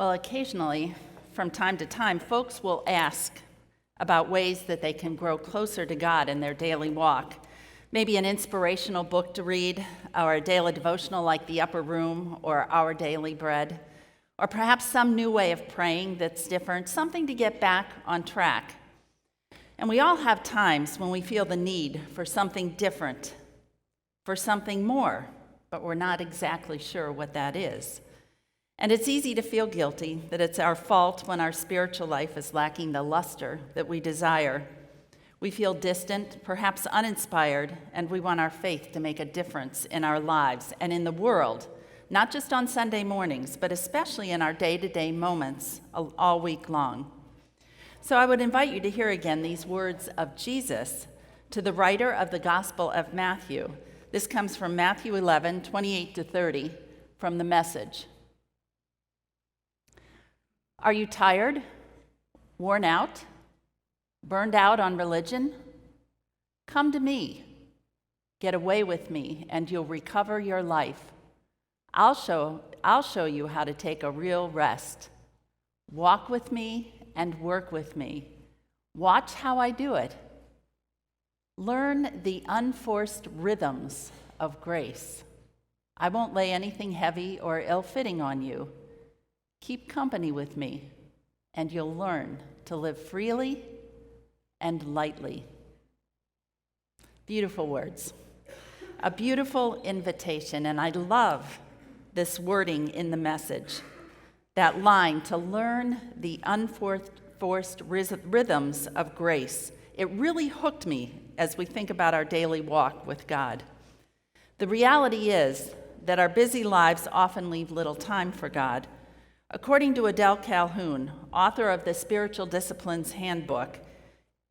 Well, occasionally, from time to time, folks will ask about ways that they can grow closer to God in their daily walk. Maybe an inspirational book to read, or a daily devotional like The Upper Room or Our Daily Bread, or perhaps some new way of praying that's different, something to get back on track. And we all have times when we feel the need for something different, for something more, but we're not exactly sure what that is. And it's easy to feel guilty that it's our fault when our spiritual life is lacking the luster that we desire. We feel distant, perhaps uninspired, and we want our faith to make a difference in our lives and in the world, not just on Sunday mornings, but especially in our day-to-day moments all week long. So I would invite you to hear again these words of Jesus to the writer of the Gospel of Matthew. This comes from Matthew 11, 28 to 30, from the Message. Are you tired, worn out, burned out on religion? Come to me. Get away with me, and you'll recover your life. I'll show you how to take a real rest. Walk with me and work with me. Watch how I do it. Learn the unforced rhythms of grace. I won't lay anything heavy or ill-fitting on you. Keep company with me, and you'll learn to live freely and lightly. Beautiful words. A beautiful invitation, and I love this wording in the Message. That line, to learn the unforced rhythms of grace. It really hooked me as we think about our daily walk with God. The reality is that our busy lives often leave little time for God. According to Adele Calhoun, author of the Spiritual Disciplines Handbook,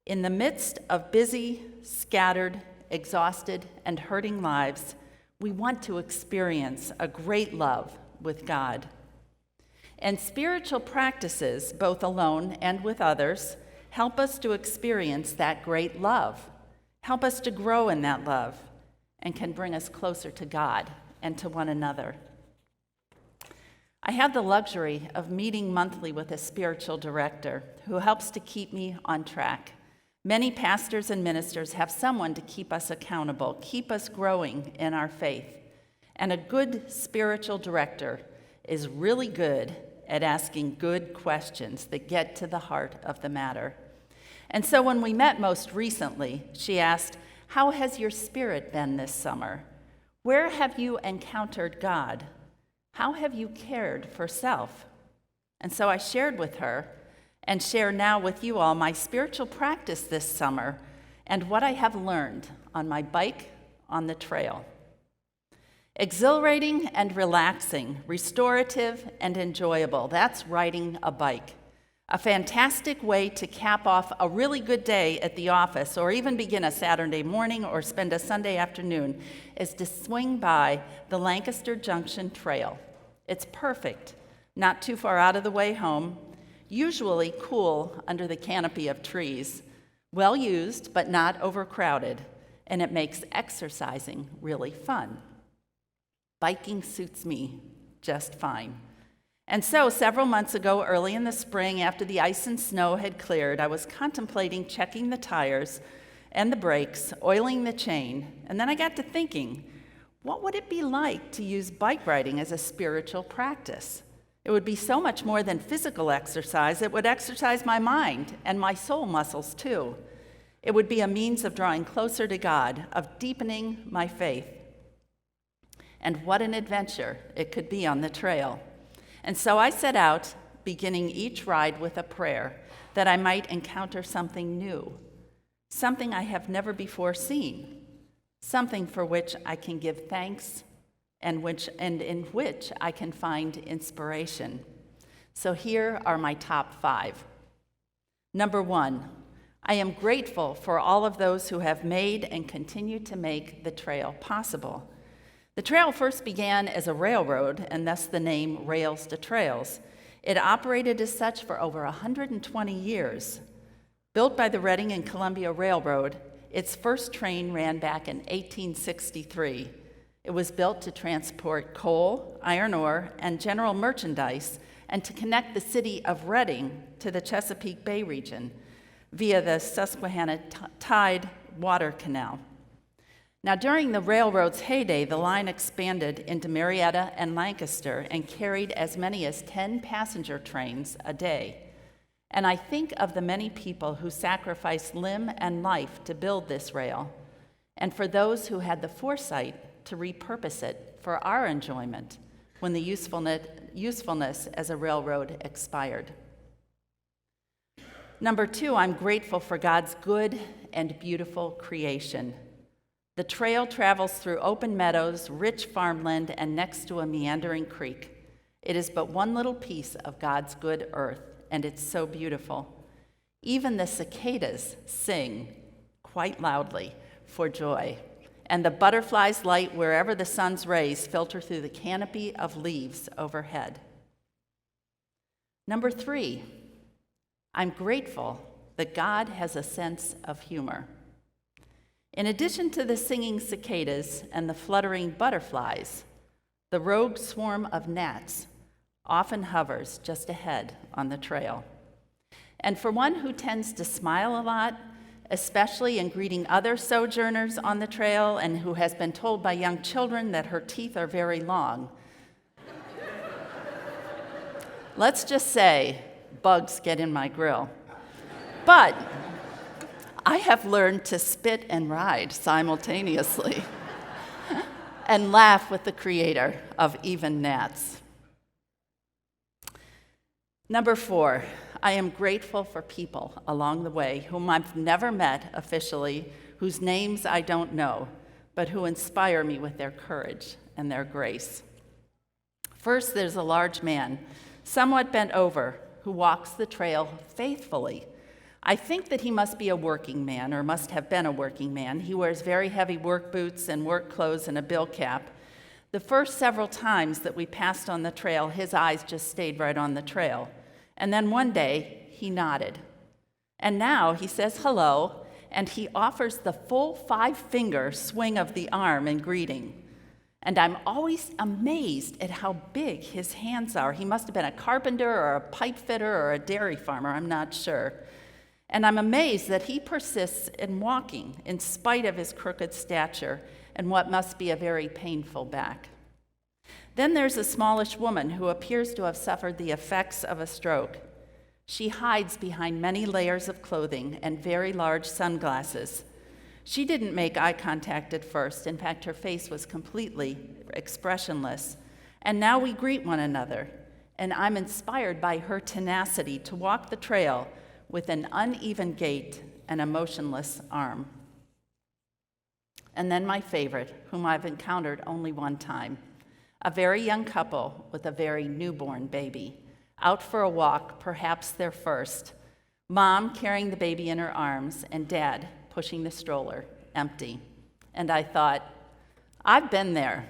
in the midst of busy, scattered, exhausted, and hurting lives, we want to experience a great love with God. And spiritual practices, both alone and with others, help us to experience that great love, help us to grow in that love, and can bring us closer to God and to one another. I have the luxury of meeting monthly with a spiritual director who helps to keep me on track. Many pastors and ministers have someone to keep us accountable, keep us growing in our faith. And a good spiritual director is really good at asking good questions that get to the heart of the matter. And so when we met most recently, she asked, "How has your spirit been this summer? Where have you encountered God? How have you cared for self?" And so I shared with her and share now with you all my spiritual practice this summer and what I have learned on my bike on the trail. Exhilarating and relaxing, restorative and enjoyable. That's riding a bike. A fantastic way to cap off a really good day at the office or even begin a Saturday morning or spend a Sunday afternoon is to swing by the Lancaster Junction Trail. It's perfect, not too far out of the way home, usually cool under the canopy of trees, well used but not overcrowded, and it makes exercising really fun. Biking suits me just fine. And so several months ago, early in the spring, after the ice and snow had cleared, I was contemplating checking the tires and the brakes, oiling the chain, and then I got to thinking, what would it be like to use bike riding as a spiritual practice? It would be so much more than physical exercise. It would exercise my mind and my soul muscles too. It would be a means of drawing closer to God, of deepening my faith. And what an adventure it could be on the trail. And so I set out, beginning each ride with a prayer, that I might encounter something new, something I have never before seen, something for which I can give thanks and in which I can find inspiration. So here are my top 5. Number 1, I am grateful for all of those who have made and continue to make the trail possible. The trail first began as a railroad, and thus the name Rails to Trails. It operated as such for over 120 years. Built by the Reading and Columbia Railroad, its first train ran back in 1863. It was built to transport coal, iron ore, and general merchandise, and to connect the city of Reading to the Chesapeake Bay region via the Susquehanna Tide Water Canal. Now, during the railroad's heyday, the line expanded into Marietta and Lancaster and carried as many as 10 passenger trains a day. And I think of the many people who sacrificed limb and life to build this rail, and for those who had the foresight to repurpose it for our enjoyment when the usefulness as a railroad expired. Number 2, I'm grateful for God's good and beautiful creation. The trail travels through open meadows, rich farmland, and next to a meandering creek. It is but one little piece of God's good earth, and it's so beautiful. Even the cicadas sing quite loudly for joy, and the butterflies light wherever the sun's rays filter through the canopy of leaves overhead. Number 3, I'm grateful that God has a sense of humor. In addition to the singing cicadas and the fluttering butterflies, the rogue swarm of gnats often hovers just ahead on the trail. And for one who tends to smile a lot, especially in greeting other sojourners on the trail and who has been told by young children that her teeth are very long, let's just say bugs get in my grill. But I have learned to spit and ride simultaneously and laugh with the creator of even gnats. Number 4, I am grateful for people along the way whom I've never met officially, whose names I don't know, but who inspire me with their courage and their grace. First, there's a large man, somewhat bent over, who walks the trail faithfully. I think that he must be a working man, or must have been a working man. He wears very heavy work boots and work clothes and a bill cap. The first several times that we passed on the trail, his eyes just stayed right on the trail. And then one day, he nodded. And now he says hello, and he offers the full 5-finger swing of the arm in greeting. And I'm always amazed at how big his hands are. He must have been a carpenter or a pipe fitter or a dairy farmer, I'm not sure. And I'm amazed that he persists in walking in spite of his crooked stature and what must be a very painful back. Then there's a smallish woman who appears to have suffered the effects of a stroke. She hides behind many layers of clothing and very large sunglasses. She didn't make eye contact at first. In fact, her face was completely expressionless. And now we greet one another, and I'm inspired by her tenacity to walk the trail with an uneven gait and a motionless arm. And then my favorite, whom I've encountered only one time, a very young couple with a very newborn baby, out for a walk, perhaps their first, mom carrying the baby in her arms and dad pushing the stroller, empty. And I thought, I've been there.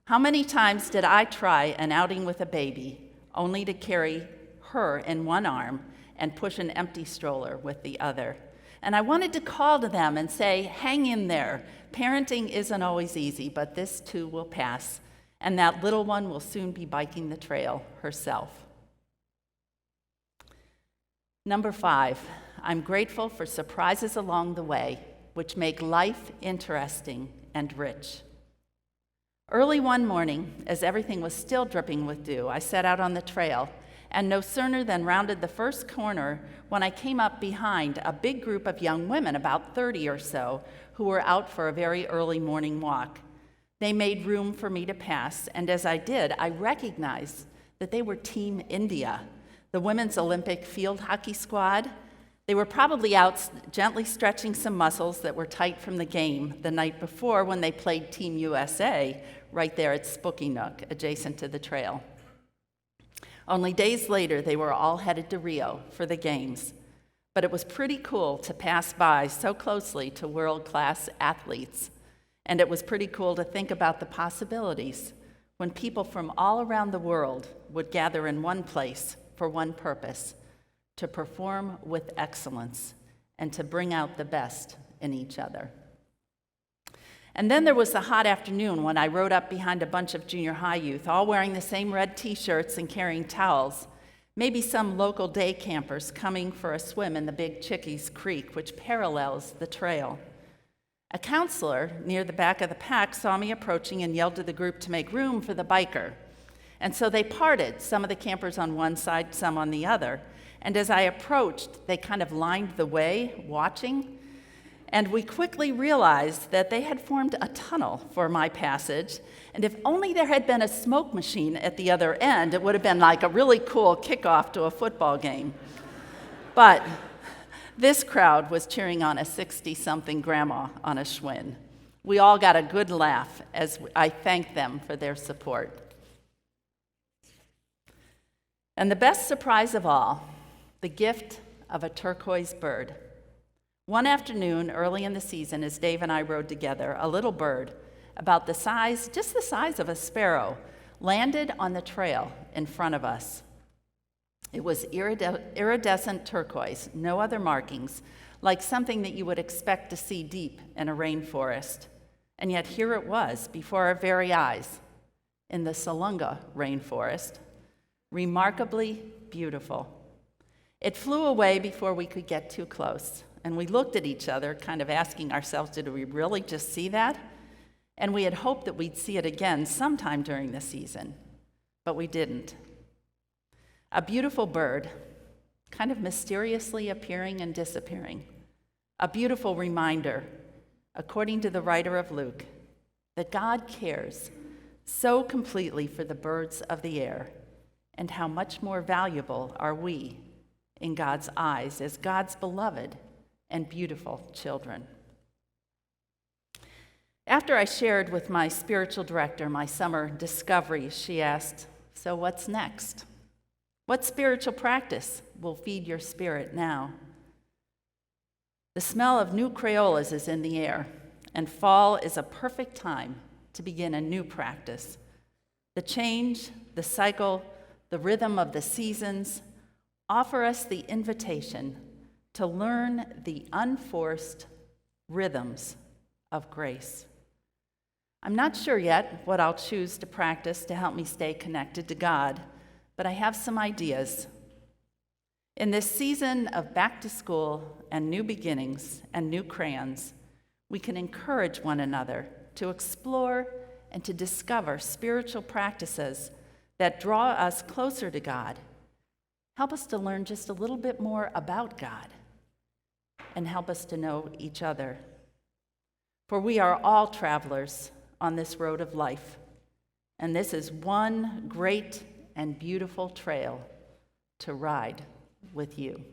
How many times did I try an outing with a baby only to carry her in one arm and push an empty stroller with the other? And I wanted to call to them and say, hang in there. Parenting isn't always easy, but this too will pass. And that little one will soon be biking the trail herself. Number 5, I'm grateful for surprises along the way, which make life interesting and rich. Early one morning, as everything was still dripping with dew, I set out on the trail, and no sooner than rounded the first corner when I came up behind a big group of young women, about 30 or so, who were out for a very early morning walk. They made room for me to pass, and as I did, I recognized that they were Team India, the women's Olympic field hockey squad. They were probably out gently stretching some muscles that were tight from the game the night before when they played Team USA right there at Spooky Nook, adjacent to the trail. Only days later, they were all headed to Rio for the games. But it was pretty cool to pass by so closely to world-class athletes. And it was pretty cool to think about the possibilities when people from all around the world would gather in one place for one purpose, to perform with excellence and to bring out the best in each other. And then there was the hot afternoon when I rode up behind a bunch of junior high youth, all wearing the same red t-shirts and carrying towels. Maybe some local day campers coming for a swim in the Big Chickies Creek, which parallels the trail. A counselor near the back of the pack saw me approaching and yelled to the group to make room for the biker. And so they parted, some of the campers on one side, some on the other. And as I approached, they kind of lined the way, watching. And we quickly realized that they had formed a tunnel for my passage. And if only there had been a smoke machine at the other end, it would have been like a really cool kickoff to a football game. But this crowd was cheering on a 60-something grandma on a Schwinn. We all got a good laugh as I thanked them for their support. And the best surprise of all, the gift of a turquoise bird. One afternoon, early in the season, as Dave and I rode together, a little bird, about the size, just the size of a sparrow, landed on the trail in front of us. It was iridescent turquoise, no other markings, like something that you would expect to see deep in a rainforest. And yet here it was, before our very eyes, in the Salunga rainforest, remarkably beautiful. It flew away before we could get too close. And we looked at each other, kind of asking ourselves, did we really just see that? And we had hoped that we'd see it again sometime during the season, but we didn't. A beautiful bird, kind of mysteriously appearing and disappearing. A beautiful reminder, according to the writer of Luke, that God cares so completely for the birds of the air, and how much more valuable are we in God's eyes as God's beloved and beautiful children. After I shared with my spiritual director my summer discoveries, she asked, "So what's next? What spiritual practice will feed your spirit now?" The smell of new Crayolas is in the air, and fall is a perfect time to begin a new practice. The change, the cycle, the rhythm of the seasons offer us the invitation to learn the unforced rhythms of grace. I'm not sure yet what I'll choose to practice to help me stay connected to God, but I have some ideas. In this season of back to school and new beginnings and new crayons, we can encourage one another to explore and to discover spiritual practices that draw us closer to God, help us to learn just a little bit more about God, and help us to know each other. For we are all travelers on this road of life, and this is one great and beautiful trail to ride with you.